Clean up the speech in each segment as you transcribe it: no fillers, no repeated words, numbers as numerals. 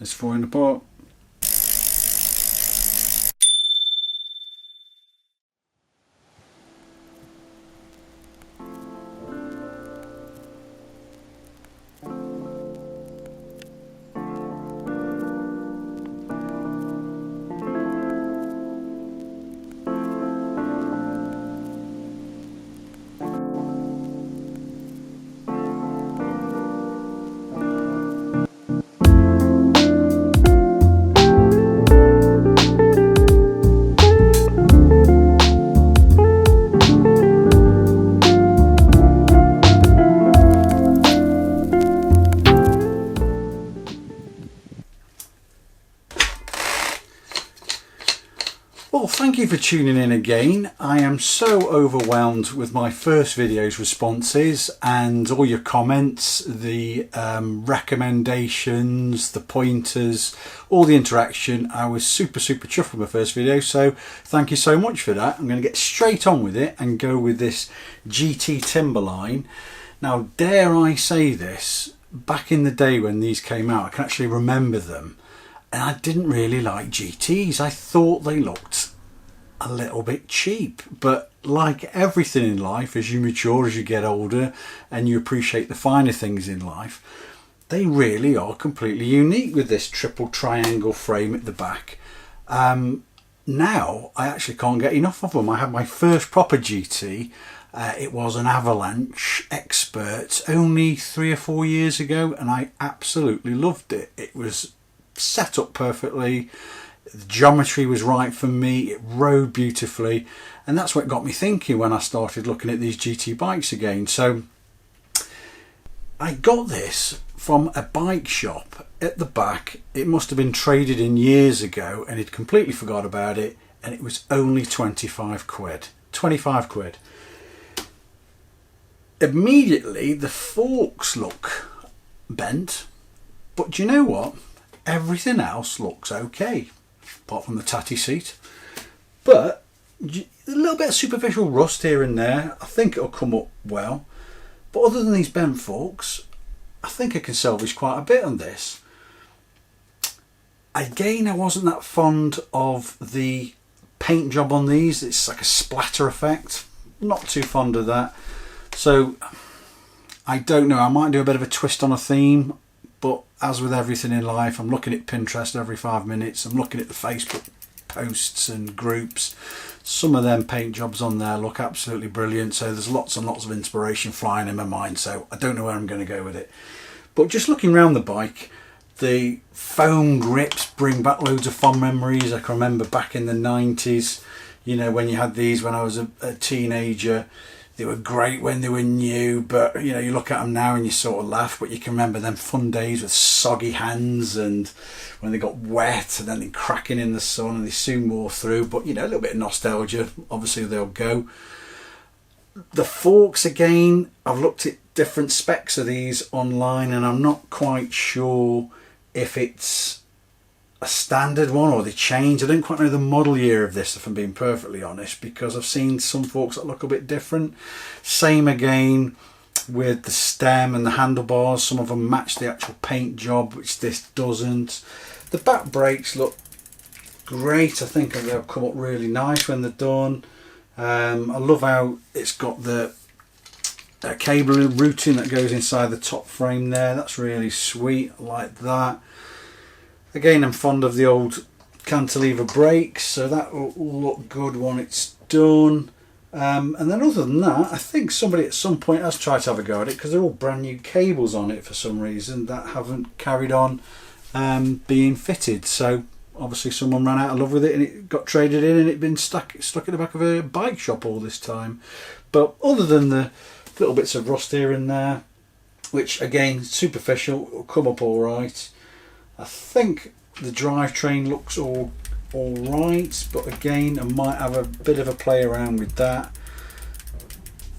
It's falling apart. Well, thank you for tuning in again. I am so overwhelmed with my first video's responses and all your comments, the recommendations, the pointers, all the interaction. I was super chuffed with my first video, so thank you so much for that. I'm going to get straight on with it and go with this GT Timberline. Now, dare I say this, back in the day when these came out, I can actually remember them. And I didn't really like GTs. I thought they looked a little bit cheap. But like everything in life, as you mature, as you get older, and you appreciate the finer things in life, they really are completely unique with this triple triangle frame at the back. Now, I actually can't get enough of them. I had my first proper GT. It was an Avalanche Expert only 3 or 4 years ago, and I absolutely loved it. It was set up perfectly, the geometry was right for me, it rode beautifully, and that's what got me thinking when I started looking at these GT bikes again. So I got this from a bike shop at the back. It must have been traded in years ago and he'd completely forgot about it, and it was only 25 quid. 25 quid. Immediately the forks look bent, but do you know what? Everything else looks okay, apart from the tatty seat. But a little bit of superficial rust here and there. I think it'll come up well. But other than these bent forks, I think I can salvage quite a bit on this. Again, I wasn't that fond of the paint job on these. It's like a splatter effect. Not too fond of that. So, I don't know. I might do a bit of a twist on a theme. But as with everything in life, I'm looking at Pinterest every 5 minutes. I'm looking at the Facebook posts and groups. Some of them paint jobs on there look absolutely brilliant. So there's lots and lots of inspiration flying in my mind. So I don't know where I'm going to go with it. But just looking around the bike, the foam grips bring back loads of fond memories. I can remember back in the 90s, you know, when you had these when I was a teenager. They were great when they were new, but you know, you look at them now and you sort of laugh, but you can remember them fun days with soggy hands and when they got wet and then they cracking in the sun and they soon wore through. But you know, a little bit of nostalgia, obviously they'll go. The forks again, I've looked at different specs of these online and I'm not quite sure if it's a standard one or they change. I don't quite know the model year of this, if I'm being perfectly honest, because I've seen some forks that look a bit different. Same again with the stem and the handlebars. Some of them match the actual paint job, which this doesn't. The back brakes look great. I think they'll come up really nice when they're done. I love how it's got the cable routing that goes inside the top frame there. That's really sweet. I like that. Again, I'm fond of the old cantilever brakes, so that will look good when it's done. And then other than that, I think somebody at some point has tried to have a go at it, because they're all brand new cables on it for some reason that haven't carried on being fitted. So obviously someone ran out of love with it and it got traded in and it'd been stuck at the back of a bike shop all this time. But other than the little bits of rust here and there, which again, superficial, will come up all right. I think the drivetrain looks all right, but again, I might have a bit of a play around with that.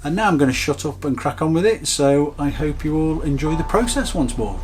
And now I'm going to shut up and crack on with it, so I hope you all enjoy the process once more.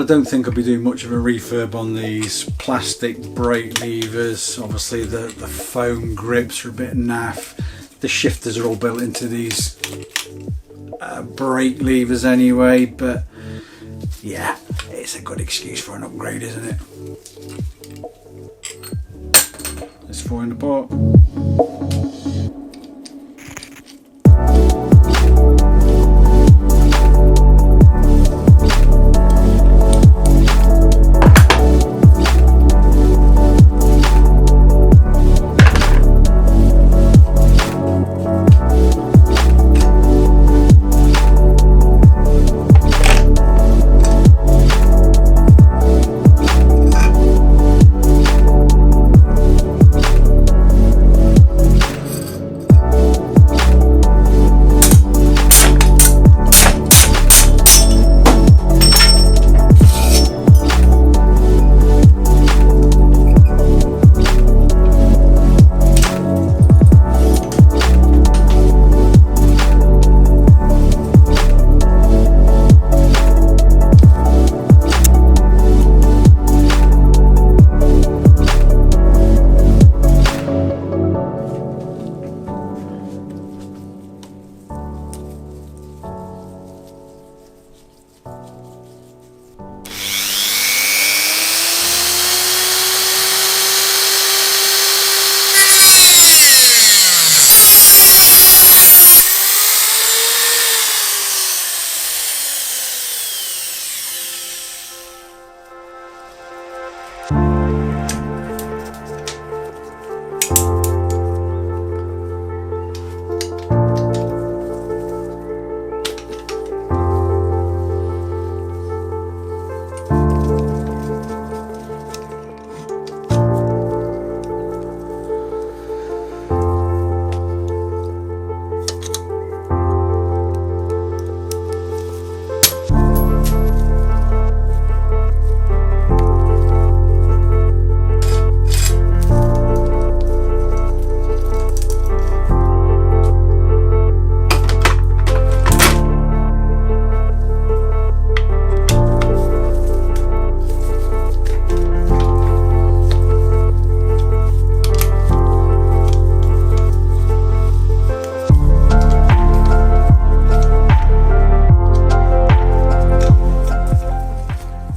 I don't think I'll be doing much of a refurb on these. Plastic brake levers, obviously the foam grips are a bit naff. The shifters are all built into these brake levers anyway, but yeah, it's a good excuse for an upgrade, isn't it? It's falling apart.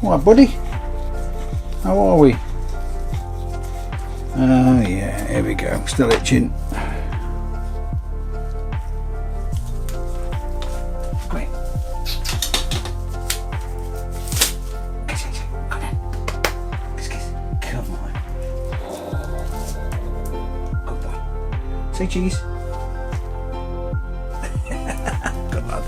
Alright buddy, how are we? Oh yeah, here we go, still itching. Come here. Come on. Good boy. Say cheese. Good lad.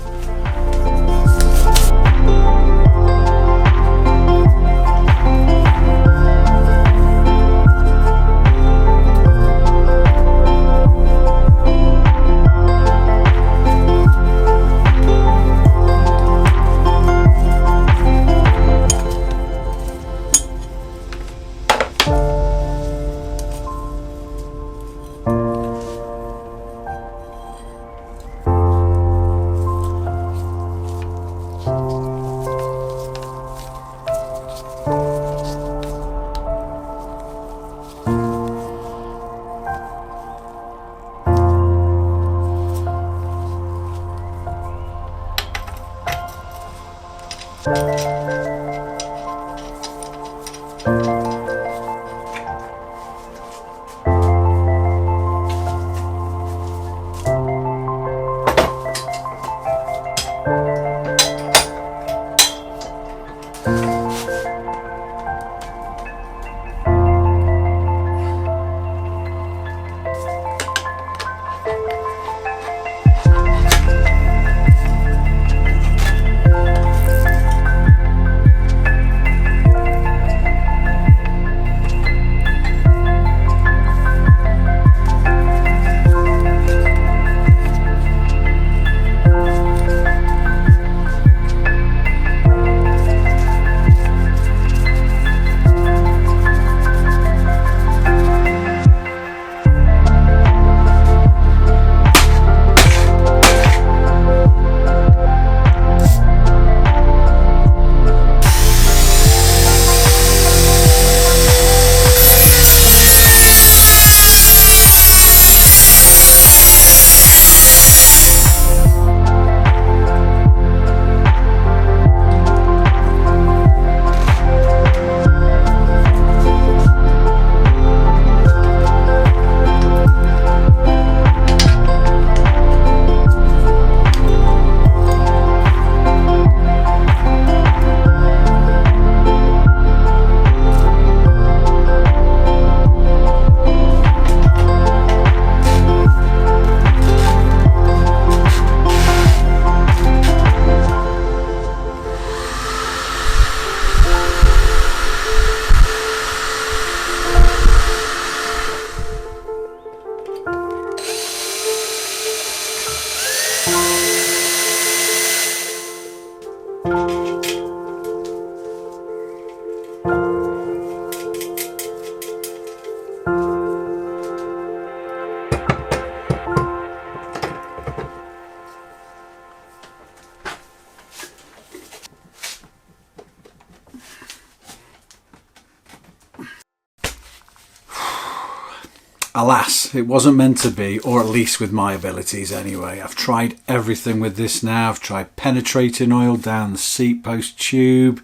alas, it wasn't meant to be, or at least with my abilities anyway. I've tried everything with this now. I've tried penetrating oil down the seat post tube.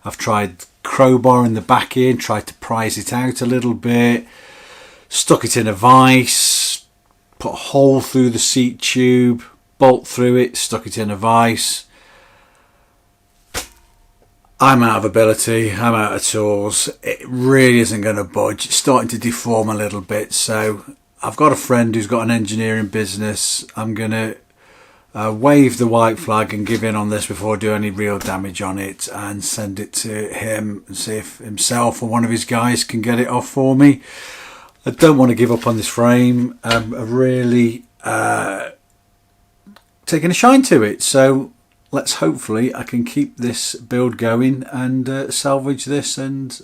I've tried crowbar in the back end, tried to prise it out a little bit, stuck it in a vise, put a hole through the seat tube, bolt through it, stuck it in a vise. I'm out of ability, I'm out of tools, it really isn't going to budge. It's starting to deform a little bit, so I've got a friend who's got an engineering business. I'm going to wave the white flag and give in on this before I do any real damage on it, and send it to him and see if himself or one of his guys can get it off for me. I don't want to give up on this frame. I've really taken a shine to it, so hopefully I can keep this build going and salvage this, and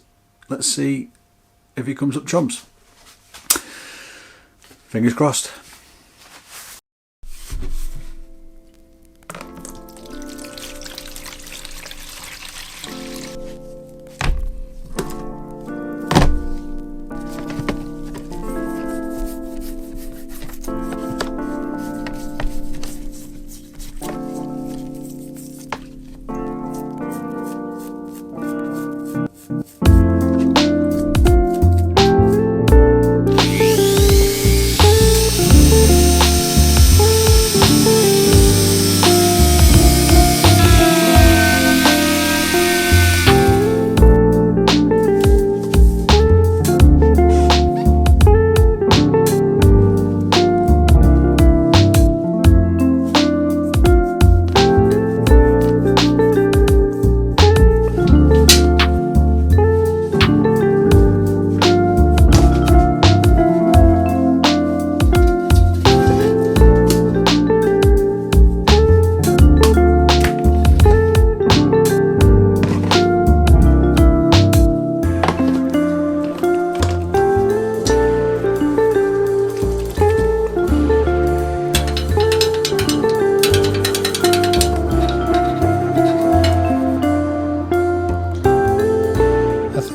let's see if he comes up trumps. Fingers crossed.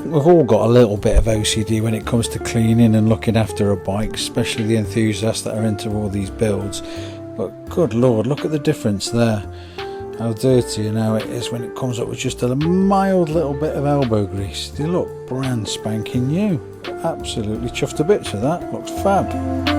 We've all got a little bit of OCD when it comes to cleaning and looking after a bike, especially the enthusiasts that are into all these builds. But good lord, look at the difference there. How dirty and how it is when it comes up with just a mild little bit of elbow grease. They look brand spanking new. Absolutely chuffed to bits with that. Looks fab.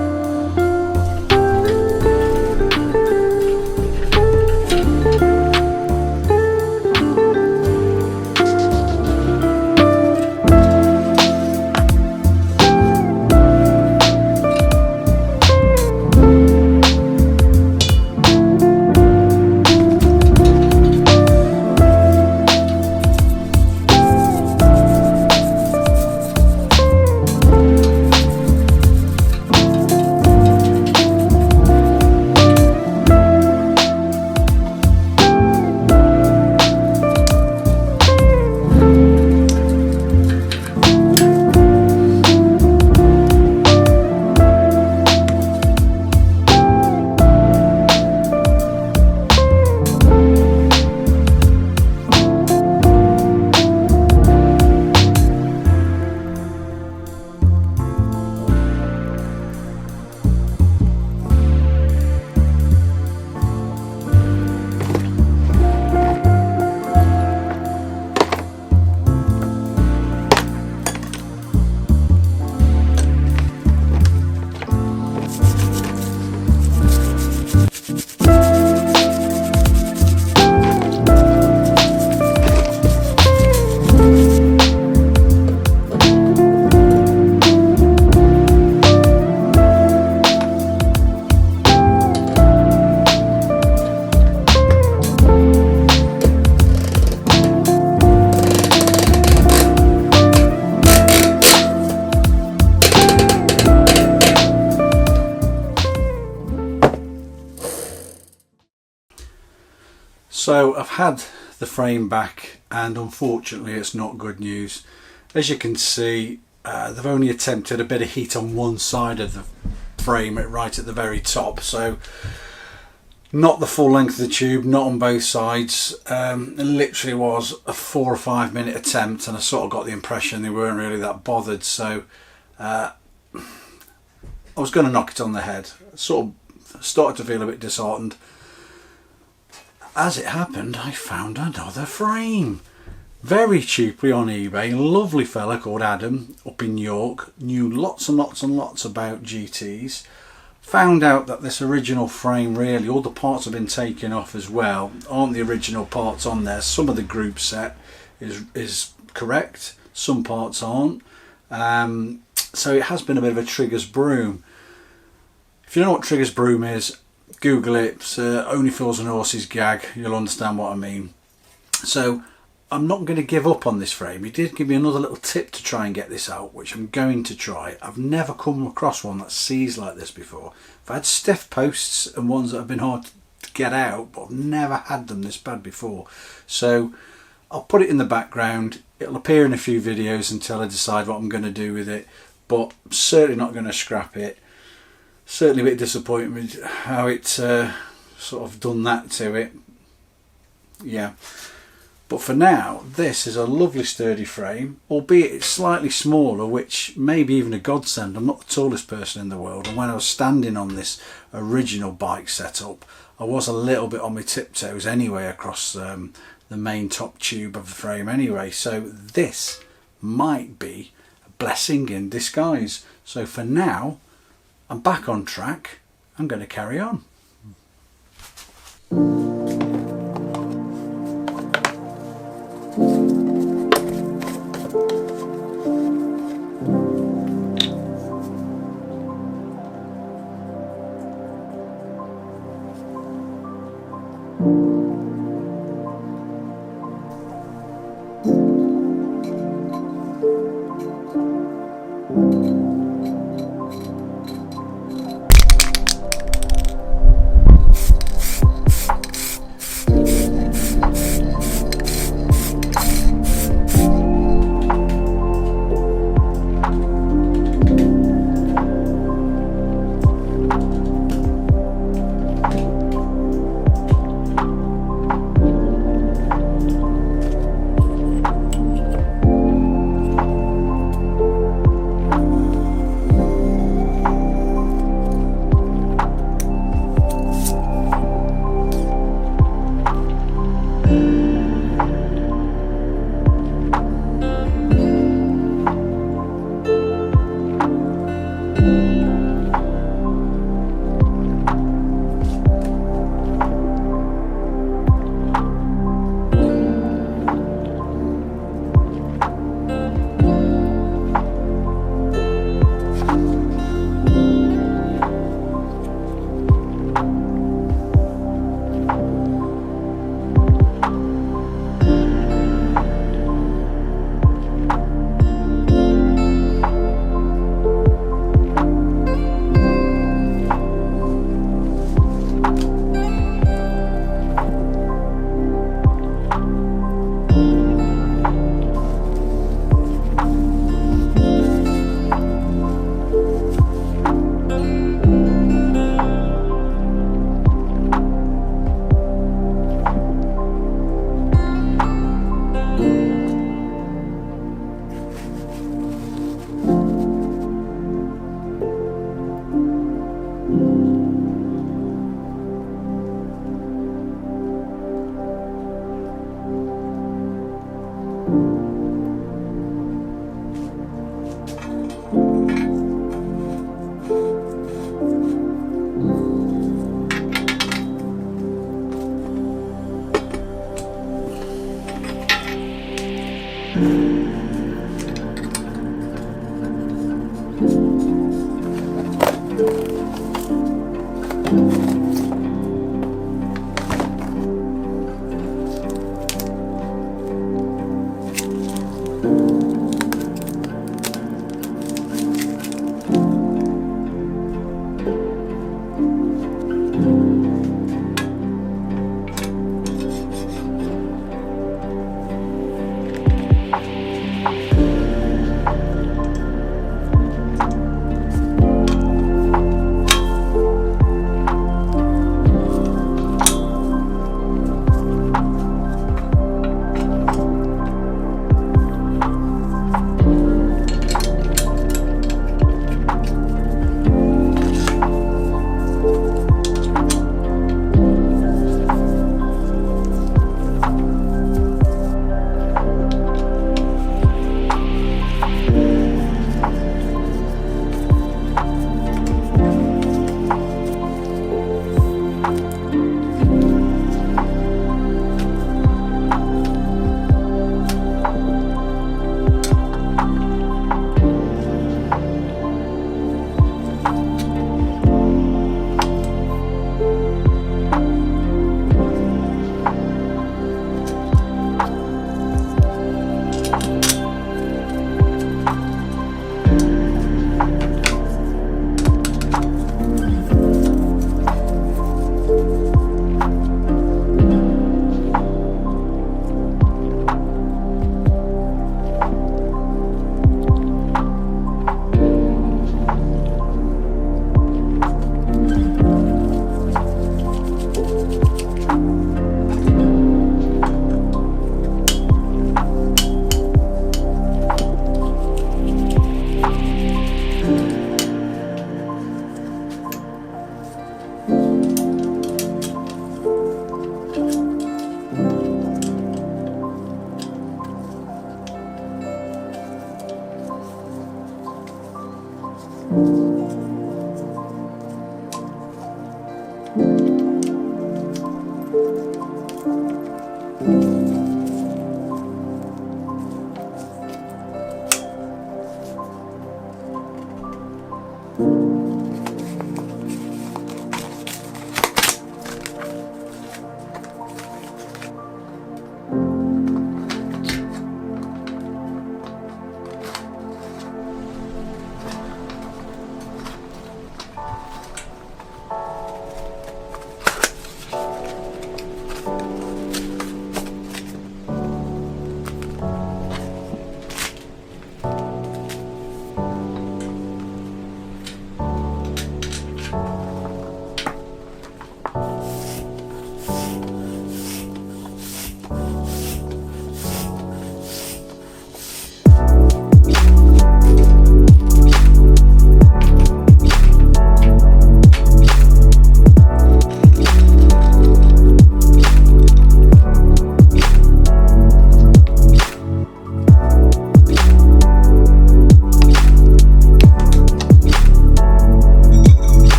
So I've had the frame back, and unfortunately it's not good news. As you can see, they've only attempted a bit of heat on one side of the frame right at the very top, so not the full length of the tube, not on both sides. It literally was a 4 or 5 minute attempt, and I sort of got the impression they weren't really that bothered. So I was going to knock it on the head. Sort of started to feel a bit disheartened. As it happened, I found another frame. Very cheaply on eBay. A lovely fella called Adam up in York. Knew lots and lots and lots about GTs. Found out that this original frame, really, all the parts have been taken off as well. Aren't the original parts on there. Some of the group set is correct. Some parts aren't. So it has been a bit of a Triggers broom. If you don't know what Triggers broom is, Google it. It's only fools and horses gag. You'll understand what I mean. So I'm not going to give up on this frame. He did give me another little tip to try and get this out, which I'm going to try. I've never come across one that sees like this before. I've had stiff posts and ones that have been hard to get out, but I've never had them this bad before. So I'll put it in the background. It'll appear in a few videos until I decide what I'm going to do with it, but I'm certainly not going to scrap it. Certainly a bit disappointed with how it sort of done that to it. Yeah. But for now, this is a lovely sturdy frame, albeit it's slightly smaller, which may be even a godsend. I'm not the tallest person in the world, and when I was standing on this original bike setup, I was a little bit on my tiptoes anyway across the main top tube of the frame anyway. So this might be a blessing in disguise. So for now, I'm back on track. I'm going to carry on.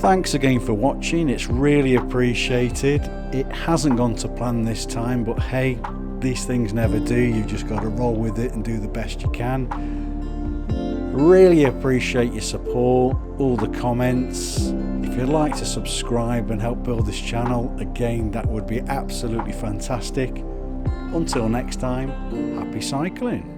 Thanks again for watching, it's really appreciated. It hasn't gone to plan this time, but hey, these things never do. You've just got to roll with it and do the best you can. Really appreciate your support, all the comments. If you'd like to subscribe and help build this channel, again, that would be absolutely fantastic. Until next time, happy cycling.